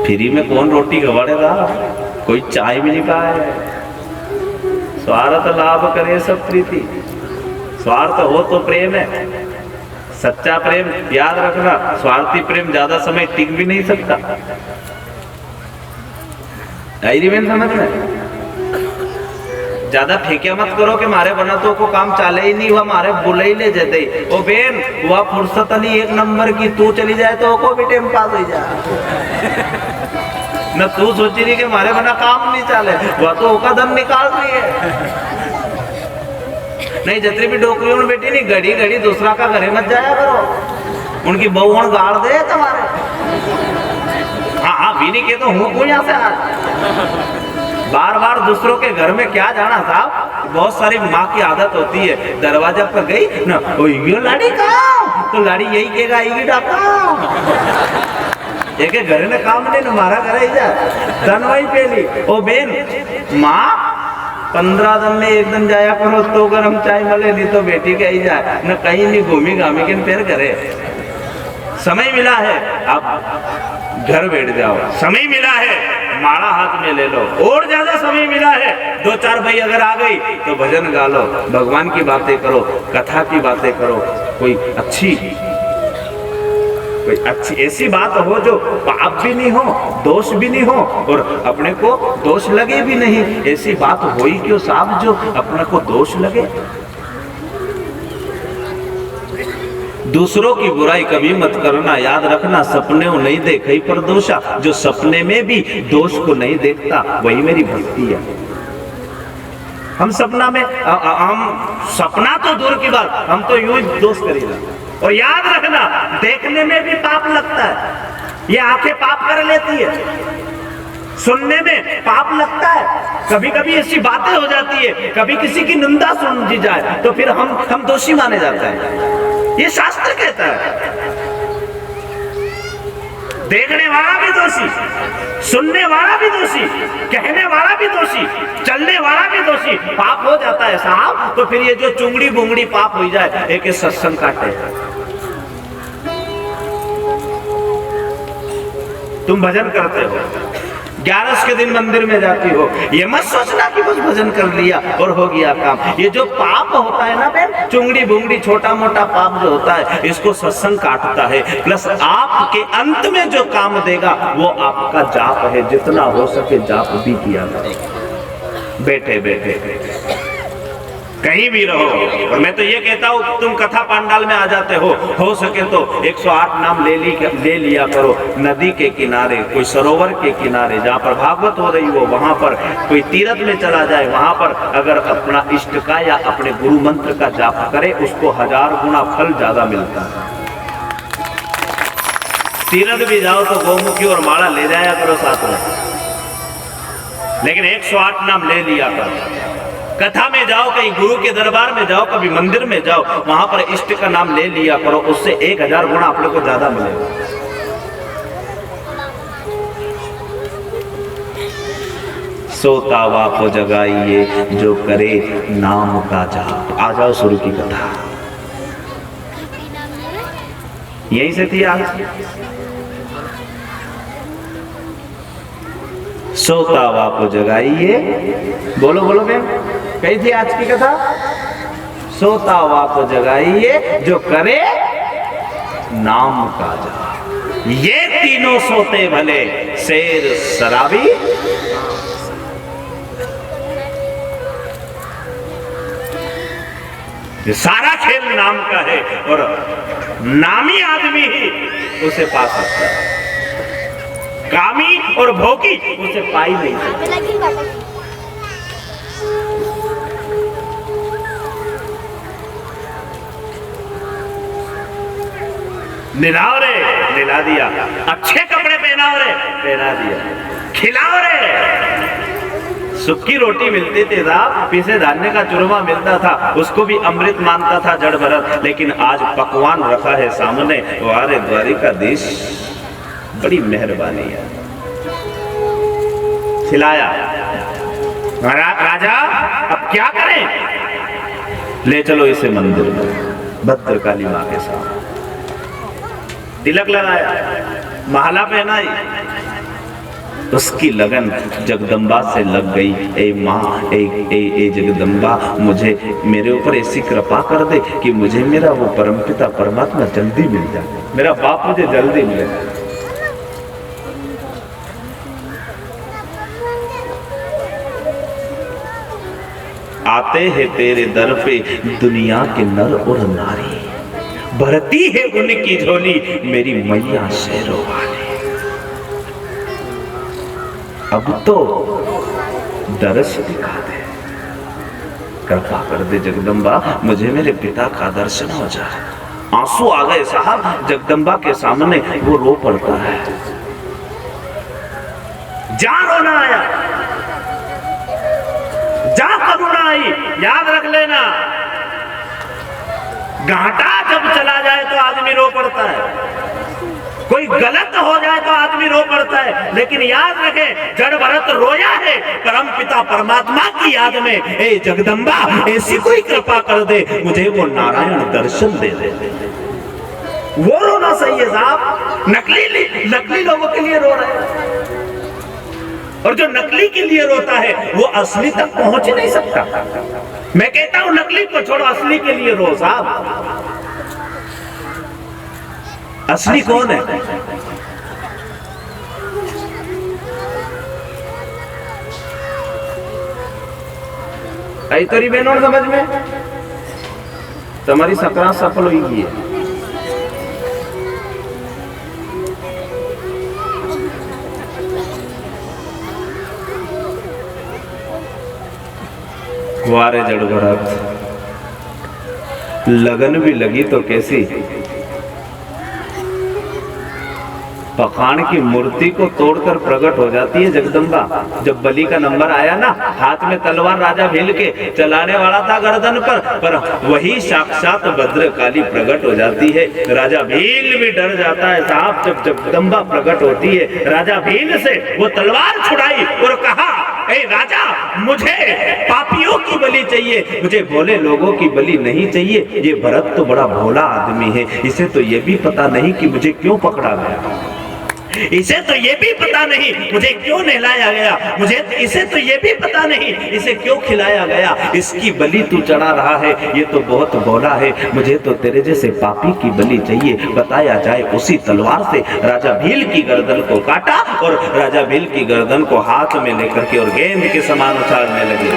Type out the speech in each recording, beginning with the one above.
Free में कौन रोटी खवाड़ेगा, कोई चाय भी नहीं पाए। स्वार्थ लाभ करे सब प्रीति, स्वार्थ हो तो प्रेम है, सच्चा प्रेम याद रखना। स्वार्थी प्रेम ज्यादा समय टिक भी नहीं सकता। समझ में ज्यादा फेंकिया मत करो कि मारे बना तो को काम चाले ही नहीं हुआ, मारे बुले ही ले जाते। ओ बेन वह फुर्सत नहीं एक नंबर की, तू चली जाए तो को भी टाइम पास हो जाए। न तू सोची रही कि मारे बना काम नहीं चाले, वह तो ओका दम निकाल रही है। नहीं जितनी भी डोकरियों में बेटी नहीं, घड़ी घड़ी दूसरा का घरे मत जाया करो, उनकी बहु गाड़ दे तुम्हारे। हाँ भी नहीं के तो हूँ यहाँ से आज बार बार दूसरों के घर में क्या जाना साहब। बहुत सारी माँ की आदत होती है, दरवाजा पर गई ना, यो लाड़ी का तो लाड़ी यही कहेगा आएगी डाका एक घर में काम नहीं, हमारा घर ही जा तनवाई पेली। ओ बेन माँ 15 दिन में एक दिन जाया करो तो गरम चाय मले, नहीं तो बेटी कही जाए न कहीं नहीं घूमी घामी के फिर करे। समय मिला है आप घर बैठ जाओ, समय मिला है माला हाथ में ले लो, और ज्यादा समय मिला है 2-4 भाई अगर आ गई तो भजन गा लो, भगवान की बातें करो, कथा की बातें करो, कोई अच्छी ऐसी बात हो जो पाप भी नहीं हो, दोष भी नहीं हो और अपने को दोष लगे भी नहीं। ऐसी बात हो ही क्यों साहब जो अपने को दोष लगे। दूसरों की बुराई कभी मत करना, याद रखना सपने को नहीं देखे पर दोषा, जो सपने में भी दोष को नहीं देखता वही मेरी भक्ति है। हम सपना में हम सपना तो दूर की बात, हम तो यूं ही दोष करेगा। और याद रखना देखने में भी पाप लगता है, ये आंखें पाप कर लेती है, सुनने में पाप लगता है, कभी कभी ऐसी बातें हो जाती है, कभी किसी की निंदा सुन दी जाए तो फिर हम दोषी माने जाते हैं। ये शास्त्र कहता है देखने वाला भी दोषी, सुनने वाला भी दोषी, कहने वाला भी दोषी, चलने वाला भी दोषी, पाप हो जाता है साहब। तो फिर ये जो चुंगड़ी बुंगड़ी पाप हो जाए, एक सत्संग काटे। तुम भजन करते हो, 11 के दिन मंदिर में जाती हो, ये मत सोचना कि बस भजन कर लिया और हो गया काम। ये जो पाप होता है ना बहन, चुंगड़ी बुंगड़ी छोटा मोटा पाप जो होता है, इसको सत्संग काटता है। प्लस आपके अंत में जो काम देगा वो आपका जाप है, जितना हो सके जाप भी किया करो बैठे बैठे कहीं भी रहो। और मैं तो ये कहता हूँ तुम कथा पंडाल में आ जाते हो सके तो 108 नाम ले लिया करो। नदी के किनारे, कोई सरोवर के किनारे जहाँ पर भागवत हो रही हो, वहां पर कोई तीर्थ में चला जाए, वहां पर अगर अपना इष्ट का या अपने गुरु मंत्र का जाप करे, उसको 1000 गुना फल ज्यादा मिलता है। तीर्थ भी जाओ तो गोमुखी और माला ले जाया करो साथ में, लेकिन 108 नाम ले लिया करो। कथा में जाओ, कहीं गुरु के दरबार में जाओ, कभी मंदिर में जाओ, वहां पर इष्ट का नाम ले लिया करो, उससे 1000 गुना आप लोग को ज्यादा मिलेगा। सोता हुआ को जगाइए जो करे नाम का जाप। आ जाओ शुरू की कथा, यहीं से थी आज। सोता हुआ को जगाइए, बोलो बोलो बहन, कही थी आज की कथा। सोता हुआ को जगाइए जो करे नाम का जाप। ये तीनों सोते भले, शेर शराबी ये सारा खेल नाम का है और नामी आदमी ही उसे पा सकता है, कामी और भोगी उसे पाई नहीं सकता। निलाओ रे, निला दिया, अच्छे कपड़े पहनाओ रे, पहना दिया, खिलाओ रे। सूखी रोटी मिलती थी साहब, पीसे धान्य का चूरमा मिलता था, उसको भी अमृत मानता था जड़ भरत। लेकिन आज पकवान रखा है सामने, वारे द्वारिकाधीश बड़ी मेहरबानी है, खिलाया। राजा अब क्या करें? ले चलो इसे मंदिर में, भद्रकाली माँ के साथ। तिलक लगाया, माला पहनाई, उसकी लगन जगदम्बा से लग गई। ए माँ, ए जगदम्बा, मुझे मेरे ऊपर ऐसी कृपा कर दे कि मुझे मेरा वो परमपिता परमात्मा जल्दी मिल जाए, मेरा बाप मुझे जल्दी मिले। आते हैं तेरे दर पे दुनिया के नर और नारी, भरती है उनकी झोली मेरी मैया शेरों वाली। अब तो दर्श दिखा दे, कृपा कर दे जगदम्बा, मुझे मेरे पिता का दर्शन हो जाए। आंसू आ गए साहब जगदम्बा के सामने, वो रो पड़ता है। जा रोना आया, जा करुणा आई। याद रख लेना, घाटा जब चला जाए तो आदमी रो पड़ता है, कोई गलत हो जाए तो आदमी रो पड़ता है, लेकिन याद रखे जड़ भरत रोया है परम पिता परमात्मा की याद में। ए जगदम्बा, ऐसी कोई कृपा कर दे, मुझे वो नारायण दर्शन दे दे। वो रोना सही है साहब, नकली लोगों के लिए रो रहे हैं, और जो नकली के लिए रोता है वो असली तक पहुंच नहीं सकता। मैं कहता हूं नकली को छोड़ो, असली के लिए रो साहब। असली कौन है? आई तोरी बहनों समझ में, तुम्हारी सकरा सफल हुई है। वारे जड़ भरत, लगन भी लगी तो कैसी, पखान की मूर्ति को तोड़कर प्रकट हो जाती है जगदम्बा। जब बलि का नंबर आया ना, हाथ में तलवार राजा भील के चलाने वाला था गर्दन पर वही साक्षात भद्रकाली प्रकट हो जाती है। राजा भील भी डर जाता है साहब जब जगदम्बा प्रकट होती है। राजा भील से वो तलवार छुड़ाई और कहा, ए राजा, मुझे पापियों की बलि चाहिए, मुझे भोले लोगों की बलि नहीं चाहिए। ये भरत तो बड़ा भोला आदमी है, इसे तो ये भी पता नहीं कि मुझे क्यों पकड़ा गया, इसे तो ये भी पता नहीं मुझे क्यों नहलाया गया, इसे तो ये भी पता नहीं इसे क्यों खिलाया गया। इसकी बलि तू चढ़ा रहा है, ये तो बहुत भोला है, मुझे तो तेरे जैसे पापी की बलि चाहिए। बताया जाए उसी तलवार से राजा भील की गर्दन को काटा और राजा भील की गर्दन को हाथ में लेकर के और गेंद के समान उछालने लगे।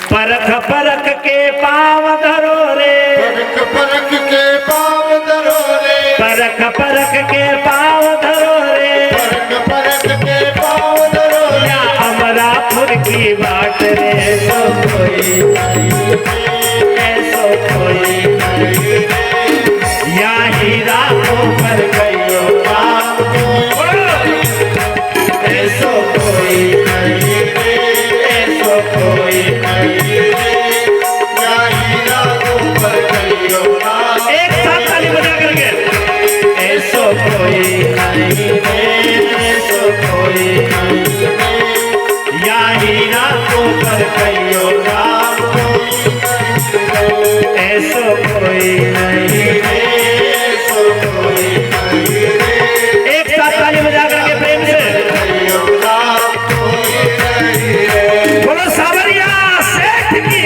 परख परख के पाँव धरो रे, परख परख के पाँव धरो रे, परख परख के पाँव धरो रे, परख परख के पाँव धरो रे। या अमरापुर की बाट रे, ऐसो कोई ऐसो कोई या हीरा को पर गयो पाप, ऐसो कोई ऐसो कोई एक साथ ताली बजा करके, ऐसो कोई ऐसो कोई या हीरा को पर कहियो राम, ऐसो कोई ऐसो कोई। एक साथ ताली बजा करके प्रेम से बोलो सावरिया सेठ की।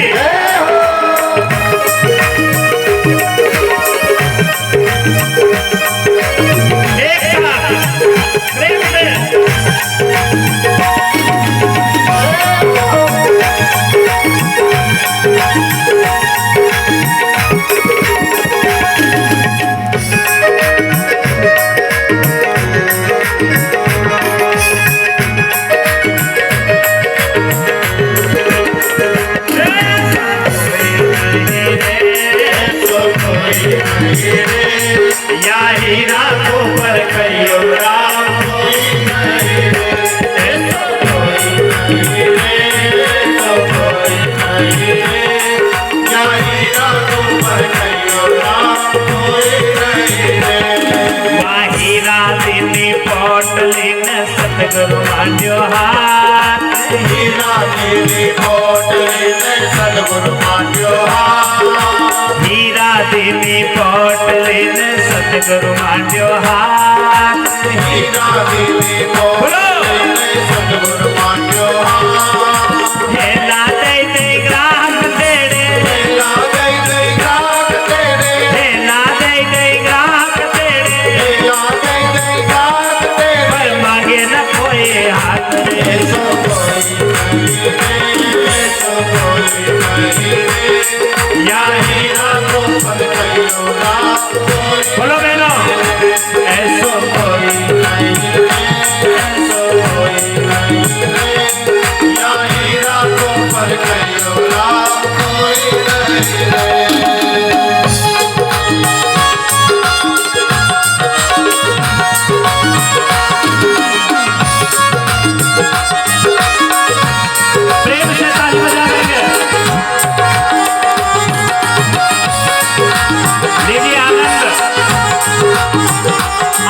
या हीरा को पर कहियो राम, हीरा दिनी पोटलिन सतगुरु मान्यो हाथ, हीरा देवी पोटलिन सतगुरु मान्यो हाथ, हीरा दीनी पोटलीन सतगुरु मांड्यो हाथ हीरा दीनी पोटलीन सतगुरु मांड्यो हाथ हेला दे दे ग्राहक तेरे हेला दे दे ग्राहक तेरे हेला दे दे ग्राहक तेरे हेला दे दे ग्राहक तेरे पर मांगे न कोई हाथ रे ऐसो कोई नहीं रे ऐसो कोई नहीं रे या हीरा को पर कहियो ना कोई बोलो बहनों ऐसो कोई नहीं रे ऐसो कोई नहीं रे या हीरा को पर कहियो ना कोई नहीं रे प्रेम से ताली बजा करके लीजिए आनंद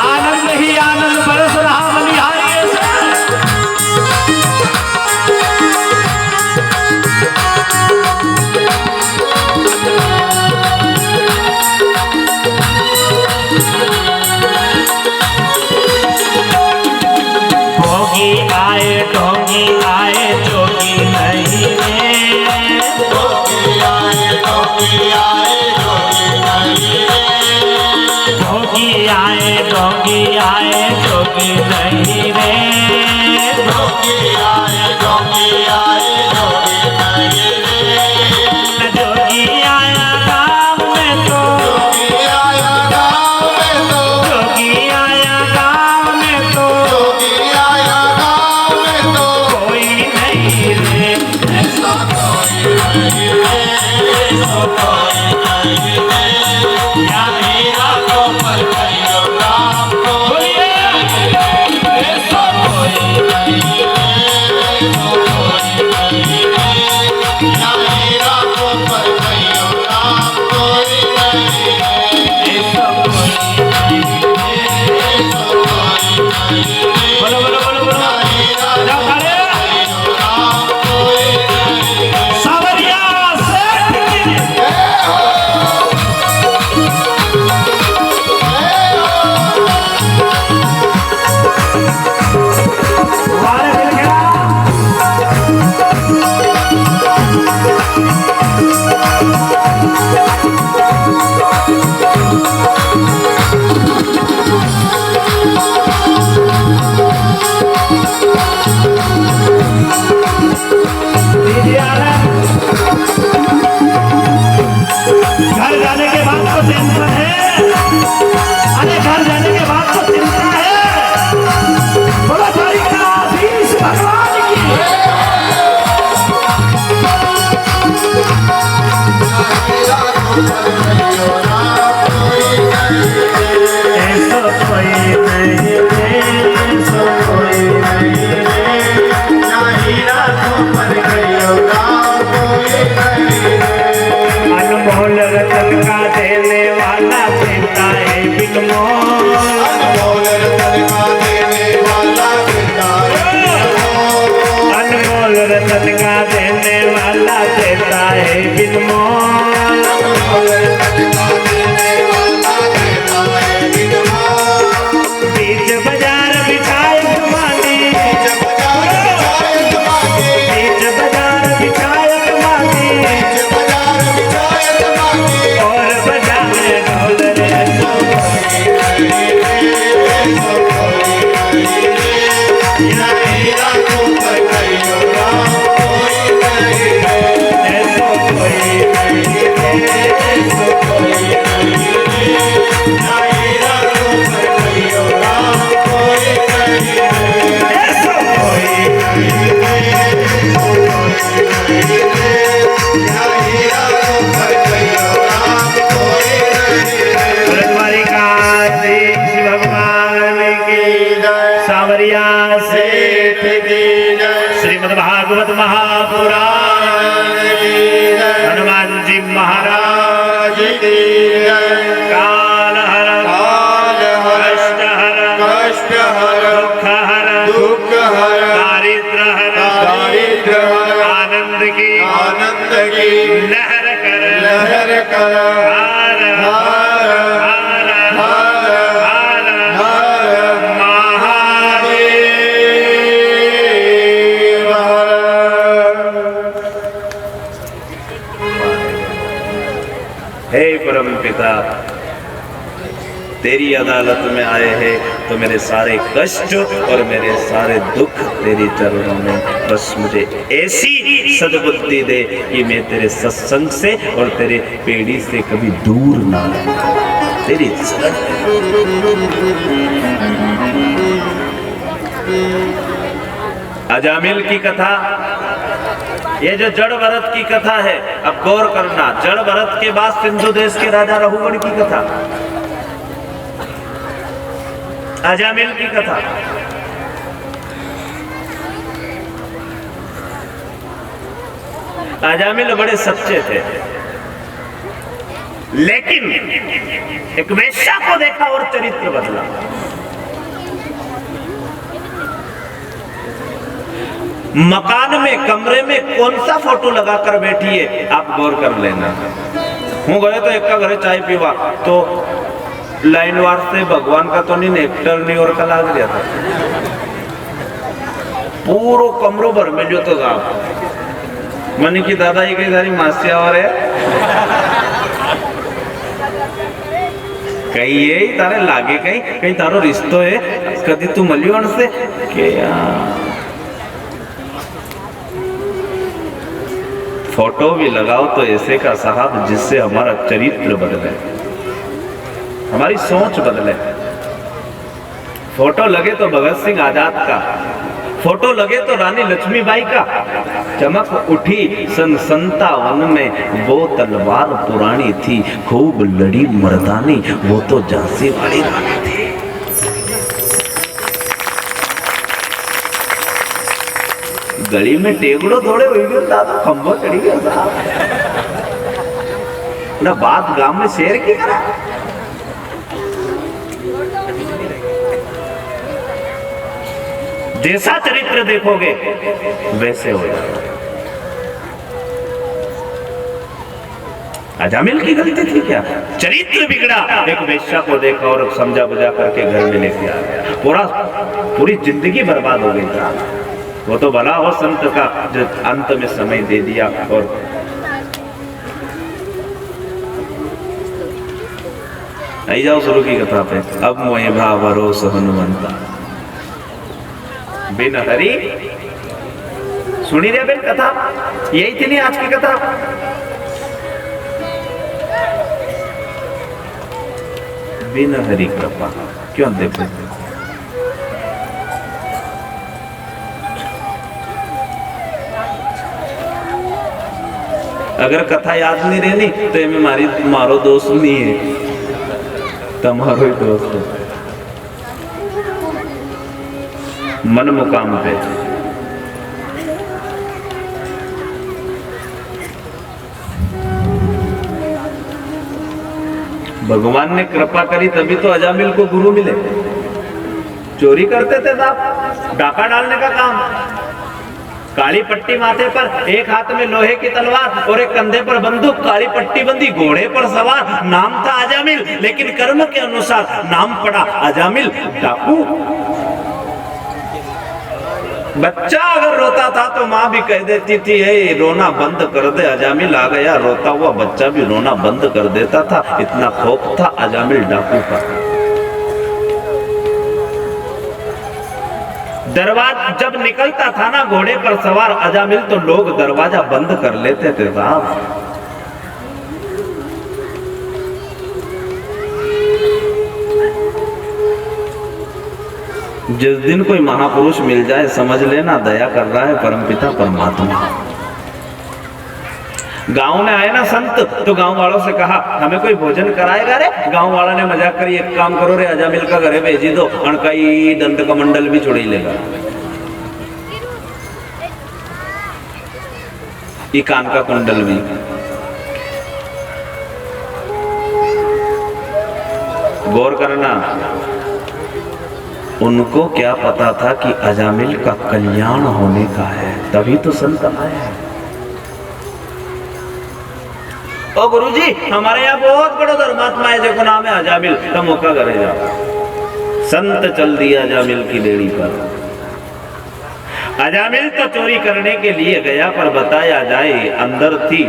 आनंद ही आनंद बरस रहा बलिहारी से भोगी आए ढोंगी आए जोगी नहीं रे जोगी आए जोगी आए जोगी नहीं रे भोगी आए ढोंगी आए जोगी नहीं रे जोगी आए जोगी आए जोगी नहीं रे जोगी आया गाँव में तो जोगी आया गाँव में तो जोगी आया गाँव में तो जोगी आया गाँव में तो कोई नहीं रे ऐसा कोई नहीं रे ऐसा कोई नहीं रे या हीरा को पर कहियो नाम कोई नहीं रे ऐसा कोई नहीं रे ऐसा कोई नहीं रे या हीरा को पर कहियो नाम कोई नहीं रे ऐसा कोई नहीं रे ऐसा कोई नहीं रे बोलो बोलो बोलो बोलो या हीरा जाओ खड़े कहियो नाम कोई नहीं रे सावरिया सेठ की वारे दिल गया दीजिए आनंद घर जाने के बाद तो टेंशन है अरे घर जाने के बाद तो चिंता है बोलो द्वारिकाधीश भगवान की हीरा को पर कहियो नाम कोई नहीं रे ऐसा कोई नहीं रे ऐसा कोई नहीं रे या हीरा को पर कहियो नाम कोई नहीं रे अनमोल रतन का देने वाला देता है बिनमोल अनमोल रतन का देने वाला देता है अनमोल रतन का देने वाला देता है बिनमोल अनमोल रतन का देने वाला देता है बिनमोल बीच बाजार बिछाए मांगी जब बाजार बिछायत मांगे बीच बाजार बिछाए मांगी जब बाजार बिछायत मांगे और बाजार में ढोल रे ऐसा कोई नहीं रे ऐसा कोई नहीं रे या हीरा को पर कहियो नाम कोई नहीं रे ऐसा कोई नहीं रे ऐसा कोई नहीं रे या हीरा को पर कहियो नाम कोई नहीं रे ऐसा कोई नहीं रे ऐसा कोई नहीं रे या हीरा को पर कहियो नाम कोई नहीं रे द्वारिकाधीश भगवान की सावरिया सेठ की जय श्रीमद् भागवत महापुराण हनुमान जी महाराज राज की जय काल हर काल हर कष्ट हर कष्ट हर दुख हर दुख हर दारिद्र हर दारिद्र हर आनंद की आनंद की लहर कर लहर कर हर हे परम पिता, तेरी अदालत में आए हैं तो मेरे सारे कष्ट और मेरे सारे दुख तेरी चरणों में, बस मुझे ऐसी सद्बुद्धि दे कि मैं तेरे सत्संग से और तेरे पेड़ी से कभी दूर ना रहूं। तेरी अजामिल की कथा, ये जो जड़ भरत की कथा है, अब गौर करना। जड़ भरत के बाद सिंधु देश के राजा रघुगण की कथा, अजामिल की कथा। अजामिल बड़े सच्चे थे, लेकिन एक वेश्या को देखा और चरित्र बदला। मकान में, कमरे में कौन सा फोटो लगाकर बैठी है, आप गौर कर लेना। हूँ गए तो एक का घरे चाय पीवा तो लाइन वार से भगवान का तो नहीं, एक्टर नहीं और का लाग गया था। पूरो कमरो भर में जो तो साहब मनी की दादा ये कई सारी मासिया और है कई ये तारे लागे, कहीं कहीं तारो रिश्तो है, कभी तू मलियो से के फोटो भी लगाओ तो ऐसे का साहब जिससे हमारा चरित्र बदले, हमारी सोच बदले। फोटो लगे तो भगत सिंह आजाद का, फोटो लगे तो रानी लक्ष्मीबाई का। चमक उठी सन 57 में, वो तलवार पुरानी थी, खूब लड़ी मर्दानी, वो तो झांसी वाली रानी थी। गली में टेगड़ो दौड़े हुई गया तो खंभो चढ़ी गया साहब ना, बात गांव में शेर की करा। जैसा चरित्र देखोगे वैसे हो जाएगा। अजामिल की गलती थी क्या? चरित्र बिगड़ा, एक वेश्या को देखा और समझा बुझा करके घर में लेके आ गया, पूरी जिंदगी बर्बाद हो गई था। वो तो भला हो संत का जो अंत में समय दे दिया। और आई जाओ शुरू की कथा पे। अब मोहे भाव भरोस हनुमंता बिन हरि, सुनी रे बेन कथा, यही थी नहीं आज की कथा। बिन हरि कृपा, क्यों देखो अगर कथा याद नहीं रहनी तो ये मारो दोस्त नहीं है, तुम्हारो ही दोस्त है। मन मुकाम पे भगवान ने कृपा करी तभी तो अजामिल को गुरु मिले। चोरी करते थे साहब, डाका डालने का काम, काली पट्टी माथे पर, एक हाथ में लोहे की तलवार और एक कंधे पर बंदूक, काली पट्टी बंदी, घोड़े पर सवार। नाम था अजामिल, लेकिन कर्म के अनुसार नाम पड़ा अजामिल डाकू। बच्चा अगर रोता था तो माँ भी कह देती थी हे रोना बंद कर दे, अजामिल आ गया। रोता हुआ बच्चा भी रोना बंद कर देता था, इतना खौफ था अजामिल डाकू का। दरवाजा जब निकलता था ना घोड़े पर सवार अजामिल, तो लोग दरवाजा बंद कर लेते थे साहब। जिस दिन कोई महापुरुष मिल जाए समझ लेना दया कर रहा है परमपिता परमात्मा। गांव में आए ना संत तो गांव वालों से कहा हमें कोई भोजन कराएगा रे। गांव वाला ने मजाक करी, एक काम करो रे अजामिल का घरे भेजी दो, अणकाई दंत का मंडल भी छोड़ ही लेगा, ये कान का कुंडल भी। गौर करना, उनको क्या पता था कि अजामिल का कल्याण होने का है, तभी तो संत आए हैं। ओ गुरुजी हमारे यहाँ बहुत बड़ा धर्मात्मा है जिसको नाम है अजामिल, तो मौका करे जाओ। संत चल दिया अजामिल की बेड़ी पर। अजामिल तो चोरी करने के लिए गया, पर बताया जाए अंदर थी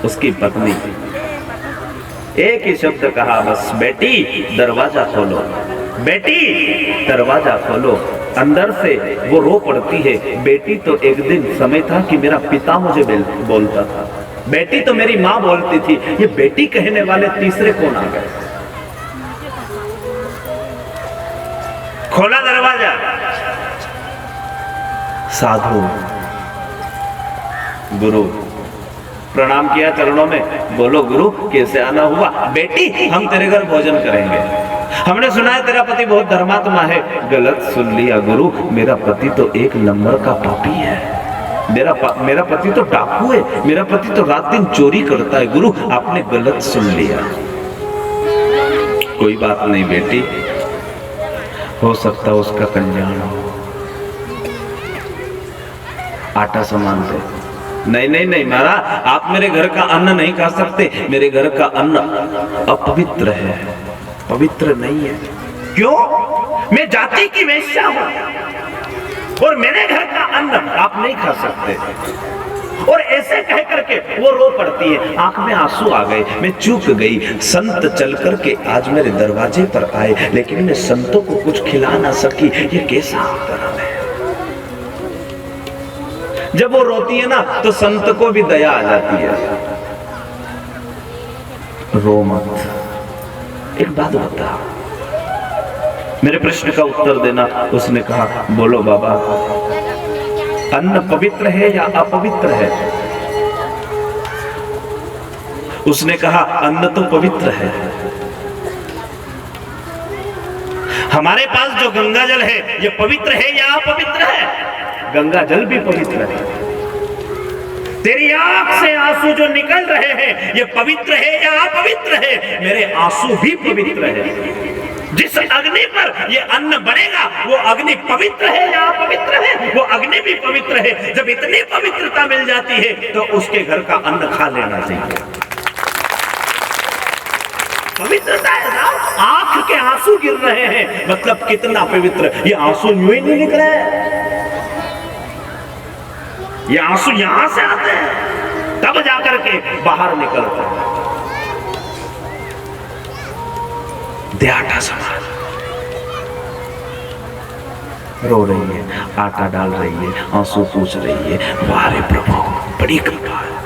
उसकी पत्नी। एक ही शब्द कहा बस, बेटी दरवाजा खोलो, बेटी दरवाजा खोलो। अंदर से वो रो पड़ती है। बेटी तो एक दिन समय था कि मेरा पिता मुझे बोलता था, बेटी तो मेरी माँ बोलती थी, ये बेटी कहने वाले तीसरे कौन आ गए? खोला दरवाजा, साधु गुरु प्रणाम किया चरणों में, बोलो गुरु कैसे आना हुआ? बेटी हम तेरे घर भोजन करेंगे, हमने सुना है तेरा पति बहुत धर्मात्मा है। गलत सुन लिया गुरु, मेरा पति तो एक नंबर का पापी है, मेरा पति तो डाकू है, मेरा पति तो रात दिन चोरी करता है। गुरु आपने गलत सुन लिया। कोई बात नहीं बेटी, हो सकता उसका कल्याण हो, आटा सामान दे। नहीं नहीं नहीं महाराज, आप मेरे घर का अन्न नहीं खा सकते, मेरे घर का अन्न अपवित्र है, पवित्र नहीं है। क्यों? मैं जाति की वेश्या हूं और मेरे घर का अन्न आप नहीं खा सकते। और ऐसे कह करके वो रो पड़ती है, आंख में आंसू आ गए, मैं चूक गई। संत चल करके आज मेरे दरवाजे पर आए, लेकिन मैं संतों को कुछ खिला ना सकी, ये कैसा धर्म है? जब वो रोती है ना तो संत को भी दया आ जाती है। रो मत, एक बात बता, मेरे प्रश्न का उत्तर देना। उसने कहा बोलो बाबा, अन्न पवित्र है या अपवित्र है? उसने कहा अन्न तो पवित्र है। हमारे पास जो गंगा जल है ये पवित्र है या अपवित्र है? गंगा जल भी पवित्र है। तेरी आंख से आंसू जो निकल रहे हैं ये पवित्र है या अपवित्र है? मेरे आंसू भी पवित्र है। जिस अग्नि पर ये अन्न बनेगा वो अग्नि पवित्र है या अपवित्र है? वो अग्नि भी पवित्र है। जब इतनी पवित्रता मिल जाती है तो उसके घर का अन्न खा लेना चाहिए। पवित्रता है ना, आंख के आंसू गिर रहे हैं मतलब कितना पवित्र। ये आंसू यूं ही नहीं निकले, ये आंसू यहां से आते हैं तब जाकर के बाहर निकलते हैं। देहाटा समाज रो रही है, आटा डाल रही है, आंसू पूछ रही है, वाह रे प्रभु बड़ी कृपा है।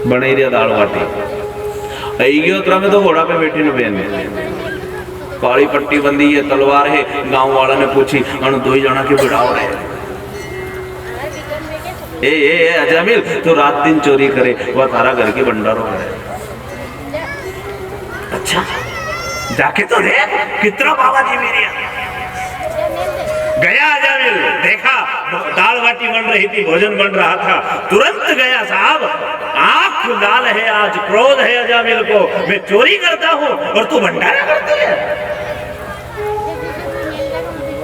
बने रिया दाल बाटी आई में तो घोड़ा पे बैठी ने बहन काली पट्टी बंदी है, तलवार है। गांव वाला ने पूछी अन दो ही जना के बिड़ाव रहे। ए अजामिल तो रात दिन चोरी करे, वह तारा घर के भंडारों है। अच्छा जाके तो देख कितना बाबा जी मेरी गया। अजामिल देखा दाल बाटी बन रही थी, भोजन बन रहा था, तुरंत गया। साहब आंख लाल है, आज क्रोध है अजामिल को, मैं चोरी करता हूं और तू भंडारा करती है।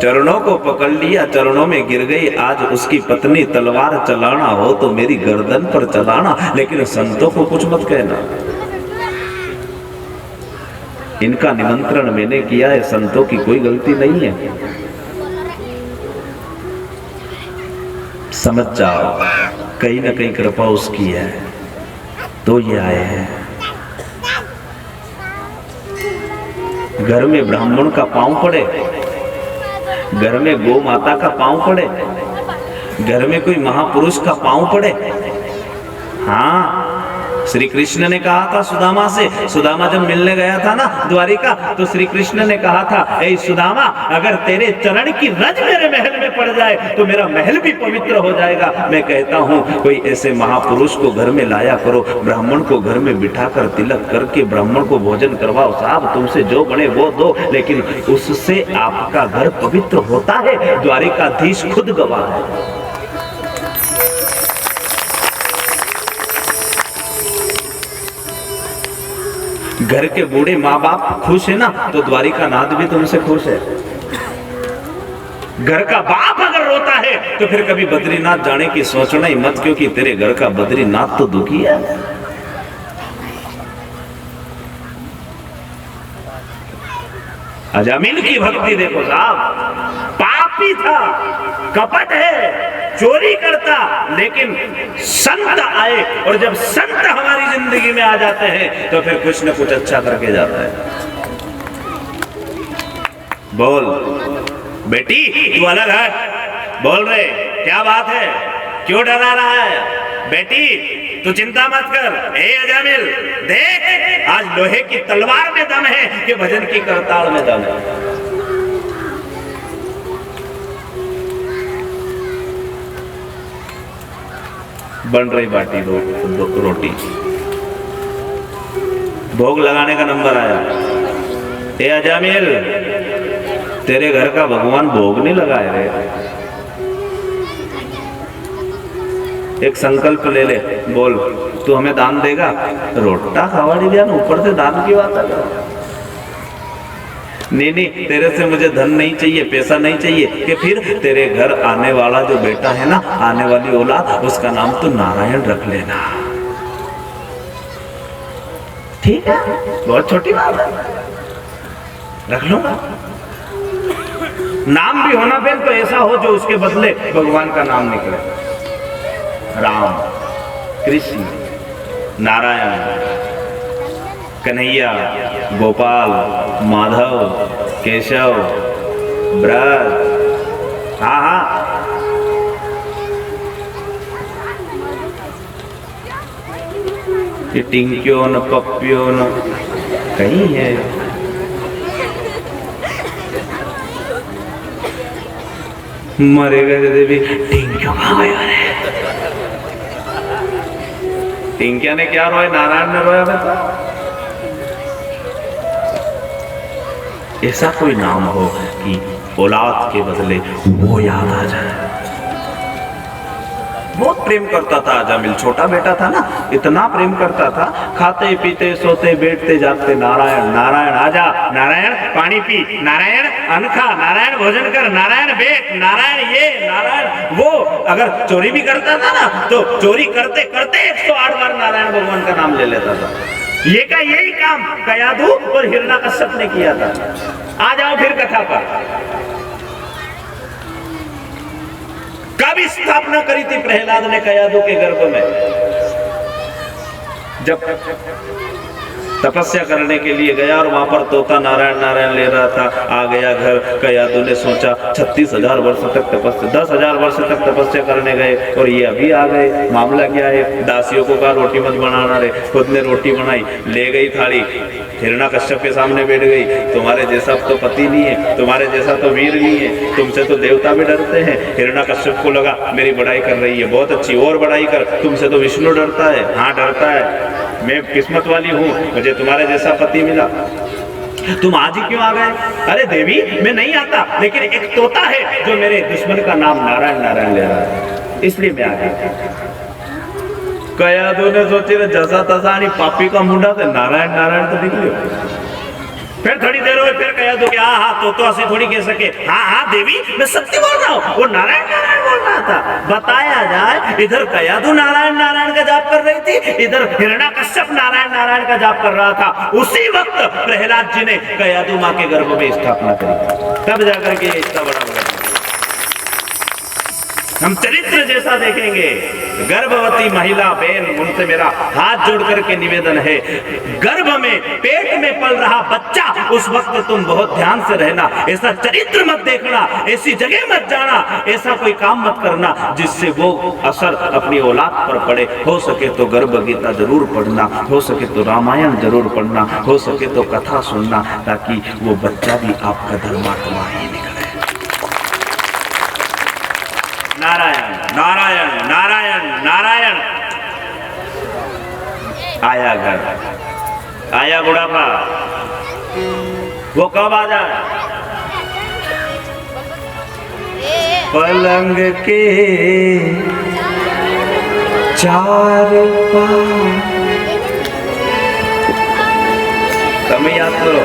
चरणों को पकड़ लिया, चरणों में गिर गई। आज उसकी पत्नी तलवार चलाना हो तो मेरी गर्दन पर चलाना, लेकिन संतों को कुछ मत कहना। इनका निमंत्रण मैंने किया है, संतों की कोई गलती नहीं है। समझ जाओ कहीं ना कहीं कृपा उसकी है तो ये आए हैं। घर में ब्राह्मण का पांव पड़े, घर में गौ माता का पांव पड़े, घर में कोई महापुरुष का पांव पड़े। हाँ श्री कृष्ण ने कहा था सुदामा से, सुदामा जब मिलने गया था ना द्वारिका, तो श्री कृष्ण ने कहा था ए सुदामा, अगर तेरे चरण की रज मेरे महल में पड़ जाए तो मेरा महल भी पवित्र हो जाएगा। मैं कहता हूँ कोई ऐसे महापुरुष को घर में लाया करो, ब्राह्मण को घर में बिठाकर तिलक करके ब्राह्मण को भोजन करवाओ। साहब तुमसे जो बने वो दो, लेकिन उससे आपका घर पवित्र होता है। द्वारिकाधीश खुद गवाह है। घर के बूढ़े माँ बाप खुश है ना तो द्वारिका नाथ भी तुमसे खुश है। घर का बाप अगर रोता है तो फिर कभी बद्रीनाथ जाने की सोचना ही मत, क्योंकि तेरे घर का बद्रीनाथ तो दुखी है। अजामिल की भक्ति देखो साहब, पापी था, कपट है, चोरी करता, लेकिन संत आए और जब संत हमारी जिंदगी में आ जाते हैं तो फिर कुछ न कुछ अच्छा करके जाता है। बोल बेटी तू अलग हट, बोल रहे क्या बात है, क्यों डरा रहा है? बेटी तू चिंता मत कर, ए अजामिल देख आज लोहे की तलवार में दम है कि भजन की करताल में दम है। बन रही बाटी रोटी, भोग लगाने का नंबर आया। ए अजामिल तेरे घर का भगवान भोग नहीं लगाए रे, एक संकल्प ले ले, बोल तू हमें दान देगा? रोटा खावाड़ी दिया ना, ऊपर से दान की बात है। नहीं तेरे से मुझे धन नहीं चाहिए, पैसा नहीं चाहिए, कि फिर तेरे घर आने वाला जो बेटा है ना, आने वाली औलाद, उसका नाम तो नारायण रख लेना। ठीक है, बहुत छोटी बात है, रख लूंगा। नाम भी होना बेन तो ऐसा हो जो उसके बदले भगवान का नाम निकले। राम, कृष्ण, नारायण, कन्हैया, गोपाल, माधव, केशव, ब्रज, हाँ ये टिंक्यो न पप्पियो न कहीं है। मरेगा देवी टिंक्यो कहाँ गया रे? टिंकिया ने क्या रोया? नारायण ने रोया बेटा। ऐसा कोई नाम हो कि औलाद के बदले वो याद आ जाए। बहुत प्रेम करता था अजामिल, छोटा बेटा था ना, इतना प्रेम करता था, खाते पीते सोते बैठते जागते नारायण नारायण, आजा नारायण पानी पी, नारायण अन्न खा, नारायण भोजन कर, नारायण बैठ, नारायण ये नारायण वो। अगर चोरी भी करता था ना तो चोरी करते करते 108 बार नारायण भगवान का नाम ले लेता था। ये का यही काम कयाधु और हिरण्यकश्यप ने किया था। आ जाओ फिर कथा पर। कब स्थापना करी थी प्रहलाद ने कयाधु के गर्भ में? जब तपस्या करने के लिए गया और वहां पर तोता नारायण नारायण ले रहा था, आ गया घर। कयाधु ने सोचा 36,000 वर्ष तक तपस्या, 10,000 वर्ष तक तपस्या करने गए और ये अभी आ गए। मामला क्या है? दासियों को कहा रोटी मत बनाना रे, खुद ने रोटी बनाई, ले गई थाली, हिरण्यकश्यप के सामने बैठ गई। तुम्हारे जैसा तो पति नहीं है, तुम्हारे जैसा तो वीर नहीं है, तुमसे तो देवता भी डरते हैं। हिरण्यकश्यप को लगा मेरी बड़ाई कर रही है, बहुत अच्छी, और बड़ाई कर, तुमसे तो विष्णु डरता है। हाँ डरता है, मैं किस्मत वाली हूँ, मुझे तुम्हारे जैसा पति मिला। तुम आज ही क्यों आ गए? अरे देवी मैं नहीं आता, लेकिन एक तोता है जो मेरे दुश्मन का नाम नारायण नारायण ले रहा है, इसलिए मैं आ गया। कयाधु ने सोची जैसा तसा नहीं, पापी का मुंडा से नारायण नारायण तो निकले। फिर थोड़ी देर हुई, फिर कयाधु कि हाँ तो ऐसी थोड़ी कह सके। हाँ देवी मैं सत्य बोल रहा हूँ, वो नारायण नारायण बोल रहा था। बताया जाए इधर कयाधु नारायण नारायण का जाप कर रही थी, इधर हिरण्यकश्यप नारायण नारायण का जाप कर रहा था। उसी वक्त प्रहलाद जी ने कयाधु माँ के गर्भ में स्थापना करी, तब जाकर के इतना बड़ा बड़ा हम चरित्र जैसा देखेंगे। गर्भवती महिला बहन, उनसे मेरा हाथ जोड़ करके निवेदन है, गर्भ में पेट में पल रहा बच्चा, उस वक्त तुम बहुत ध्यान से रहना, ऐसा चरित्र मत देखना, ऐसी जगह मत जाना, ऐसा कोई काम मत करना जिससे वो असर अपनी औलाद पर पड़े। हो सके तो गर्भ गीता जरूर पढ़ना, हो सके तो रामायण जरूर पढ़ना, हो सके तो कथा सुनना, ताकि वो बच्चा भी आपका धर्मात्मा ही निकले। नारायण नारायण नारायण नारायण। आया घर, आया बुढ़ापा, वो कब आ जाए? पलंग के चार पांव, तब याद करो